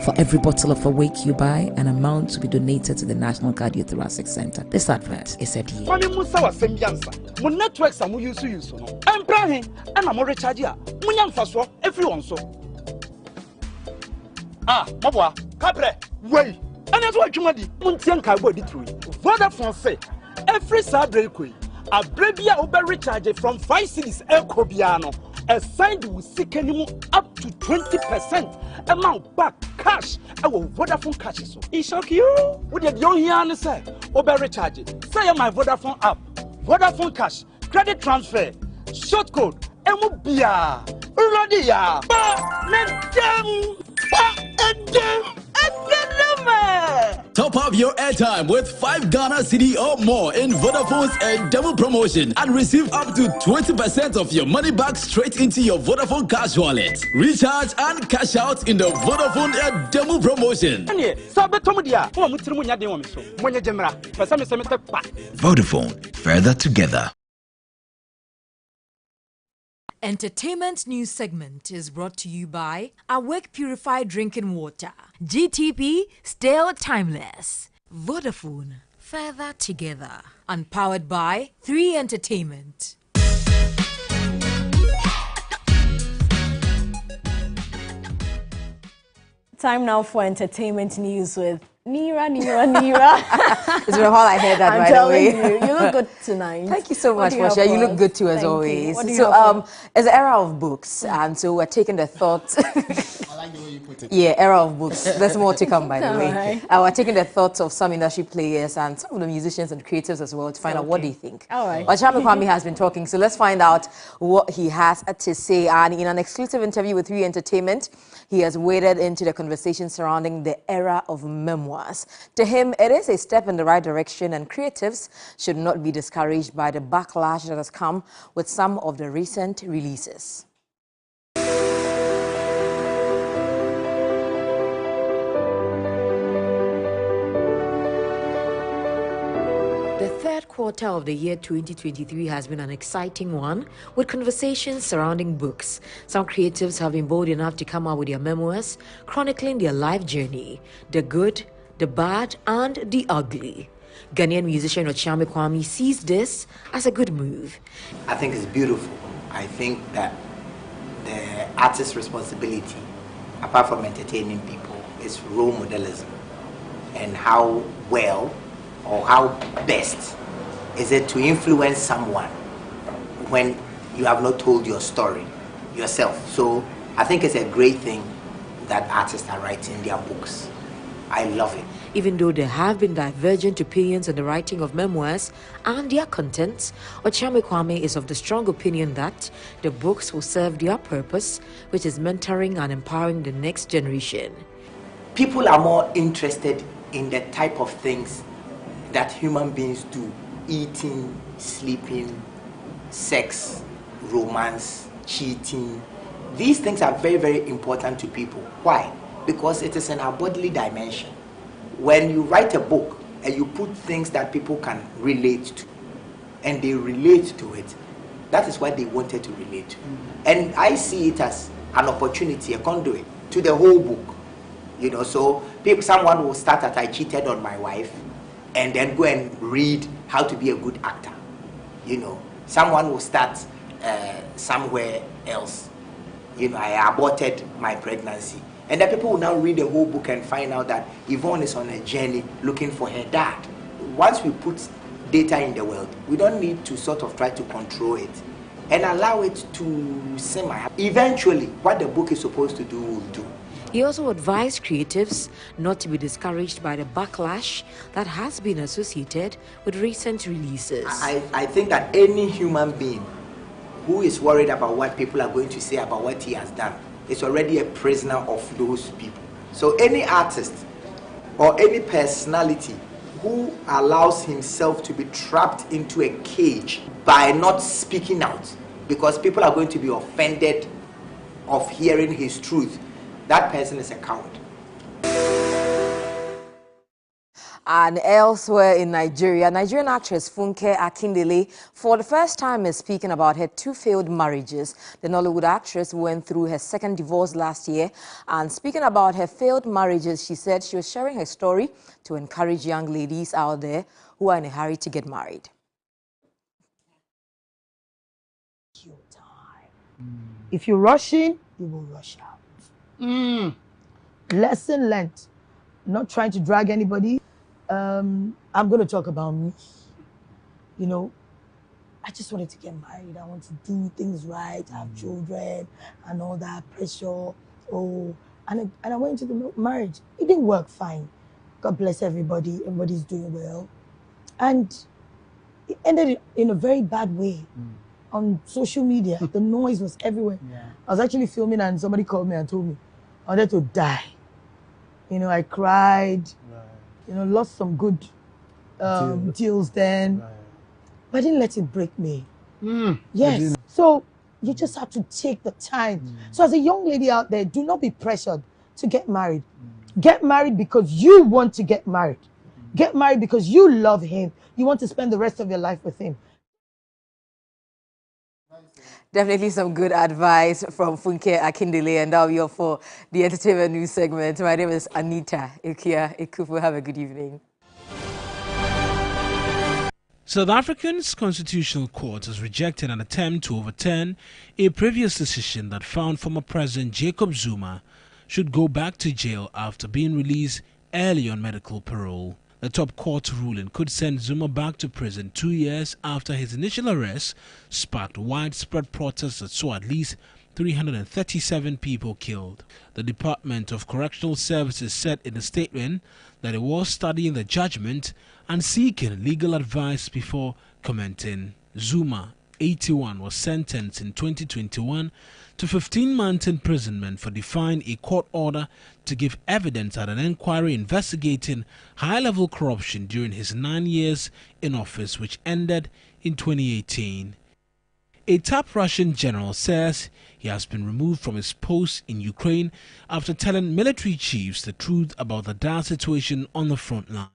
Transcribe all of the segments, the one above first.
For every bottle of Awake you buy, an amount to be donated to the National Cardiothoracic Center. This advert is said here. Mami Musa was sembiansa. Mun networks are mu use no. Embrahin and I'm recharge ya. Munyam faso everyone so. Ah, mabwa, kapre. Wait. And that's what you madi. Muntian carbo di through. Vodafone say every Saturday koi. A brevia over recharge from 5 cities El Cobiano. Assigned with seeking up to 20% amount back cash. Our Vodafone cash so. It shock you? What did you hear say? Over recharge. Say my Vodafone app. Vodafone cash. Credit transfer. Short code. MOBIA. Rodia. Top up your airtime with 5 Ghana Cedi or more in Vodafone's double promotion and receive up to 20% of your money back straight into your Vodafone cash wallet. Recharge and cash out in the Vodafone double promotion. Vodafone, further together. Entertainment news segment is brought to you by Awake Purified Drinking Water, GTP Still Timeless, Vodafone Further Together, and powered by 3 Entertainment. Time now for entertainment news with Nira. It's been a while I heard that, by the way. You look good tonight. Thank you so much, Portia. You look good too, as always. So, it's an era of books, and so we're taking the thoughts. I like the way you put it. Yeah, era of books. There's more to come, by the way. We're taking the thoughts of some industry players and some of the musicians and creatives as well to find out what they think. All right. Ochame Kwame has been talking, so let's find out what he has to say. And in an exclusive interview with 3 Entertainment, he has waded into the conversation surrounding the era of memoirs. To him, it is a step in the right direction, and creatives should not be discouraged by the backlash that has come with some of the recent releases. The third quarter of the year 2023 has been an exciting one, with conversations surrounding books. Some creatives have been bold enough to come out with their memoirs, chronicling their life journey, the good, the bad, and the ugly. Ghanaian musician Ochame Kwame sees this as a good move. I think it's beautiful. I think that the artist's responsibility, apart from entertaining people, is role modelism. And how well or how best is it to influence someone when you have not told your story yourself. So I think it's a great thing that artists are writing their books. I love it. Even though there have been divergent opinions on the writing of memoirs and their contents, Ochame Kwame is of the strong opinion that the books will serve their purpose, which is mentoring and empowering the next generation. People are more interested in the type of things that human beings do: eating, sleeping, sex, romance, cheating. These things are very, very important to people. Why? Because it is in our bodily dimension. When you write a book and you put things that people can relate to, and they relate to it, that is what they wanted to relate to. And I see it as an opportunity, a conduit to the whole book. You know, so someone will start at "I cheated on my wife," and then go and read how to be a good actor. You know, someone will start somewhere else. You know, I aborted my pregnancy. And then people will now read the whole book and find out that Yvonne is on a journey looking for her dad. Once we put data in the world, we don't need to sort of try to control it and allow it to simmer. Eventually, what the book is supposed to do will do. He also advised creatives not to be discouraged by the backlash that has been associated with recent releases. I think that any human being who is worried about what people are going to say about what he has done is already a prisoner of those people. So any artist or any personality who allows himself to be trapped into a cage by not speaking out because people are going to be offended of hearing his truth, that person is a coward. And elsewhere in Nigeria, Nigerian actress Funke Akindele, for the first time, is speaking about her 2 failed marriages. The Nollywood actress went through her 2nd divorce last year. And speaking about her failed marriages, she said she was sharing her story to encourage young ladies out there who are in a hurry to get married. If you rush in, you will rush out. Lesson learned. Not trying to drag anybody. I'm going to talk about me. You know, I just wanted to get married. I want to do things right, have children, and all that pressure. And I went into the marriage. It didn't work fine. God bless everybody. Everybody's doing well. And it ended in a very bad way. On social media, the noise was everywhere. I was actually filming and somebody called me and told me I wanted to die. You know, I cried. You know, lost some good deals then. But I didn't let it break me. Yes. So you just have to take the time. So as a young lady out there, do not be pressured to get married. Get married because you want to get married. Get married because you love him. You want to spend the rest of your life with him. Definitely some good advice from Funke Akindele, and that'll be all for the entertainment news segment. My name is Anita Ikia Ekufu. Have a good evening. South Africa's Constitutional Court has rejected an attempt to overturn a previous decision that found former President Jacob Zuma should go back to jail after being released early on medical parole. The top court ruling could send Zuma back to prison 2 years after his initial arrest sparked widespread protests that saw at least 337 people killed. The Department of Correctional Services said in a statement that it was studying the judgment and seeking legal advice before commenting. Zuma, 81, was sentenced in 2021 to 15 months imprisonment for defying a court order to give evidence at an inquiry investigating high-level corruption during his 9 years in office, which ended in 2018. A top Russian general says he has been removed from his post in Ukraine after telling military chiefs the truth about the dire situation on the front line.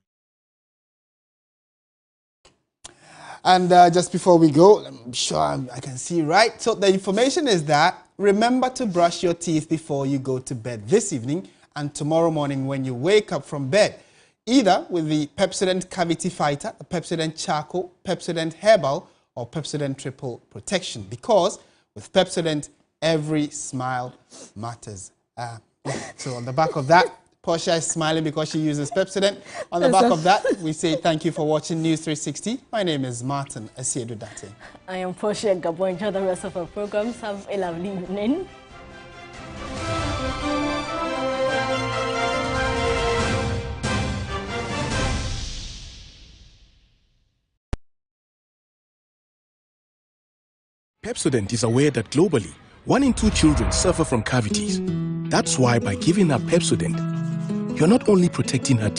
And just before we go, I'm sure I can see right. So the information is that remember to brush your teeth before you go to bed this evening and tomorrow morning when you wake up from bed, either with the Pepsodent Cavity Fighter, the Pepsodent Charcoal, Pepsodent Herbal, or Pepsodent Triple Protection, because with Pepsodent, every smile matters. So on the back of that, Portia is smiling because she uses Pepsodent. On the back of that, we say thank you for watching News 360. My name is Martin Asiedu-Date. I am Portia Gabo. Enjoy the rest of our programs. Have a lovely evening. Pepsodent is aware that globally, 1 in 2 children suffer from cavities. That's why by giving her Pepsodent, you're not only protecting her teeth,